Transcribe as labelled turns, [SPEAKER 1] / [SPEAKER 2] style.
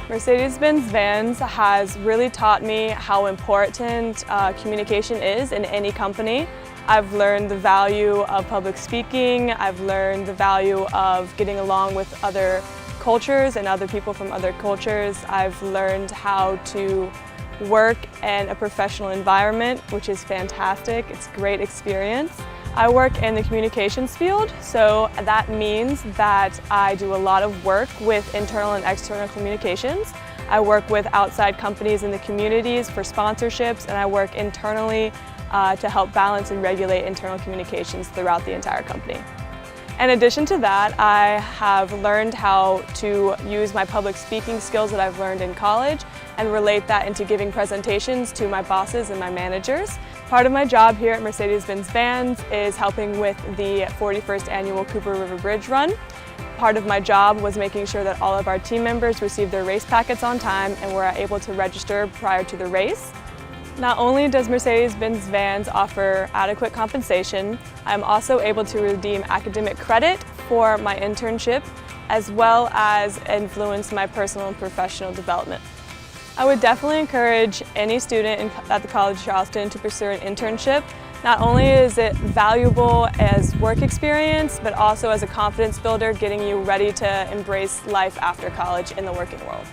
[SPEAKER 1] Mercedes-Benz Vans has really taught me how important communication is in any company. I've learned the value of public speaking. I've learned the value of getting along with other cultures and other people from other cultures. I've learned how to work in a professional environment, which is fantastic. It's a great experience. I work in the communications field, so that means that I do a lot of work with internal and external communications. I work with outside companies in the communities for sponsorships, and I work internally to help balance and regulate internal communications throughout the entire company. In addition to that, I have learned how to use my public speaking skills that I've learned in college and relate that into giving presentations to my bosses and my managers. Part of my job here at Mercedes-Benz Vans is helping with the 41st annual Cooper River Bridge Run. Part of my job was making sure that all of our team members received their race packets on time and were able to register prior to the race. Not only does Mercedes-Benz Vans offer adequate compensation, I'm also able to redeem academic credit for my internship, as well as influence my personal and professional development. I would definitely encourage any student at the College of Charleston to pursue an internship. Not only is it valuable as work experience, but also as a confidence builder, getting you ready to embrace life after college in the working world.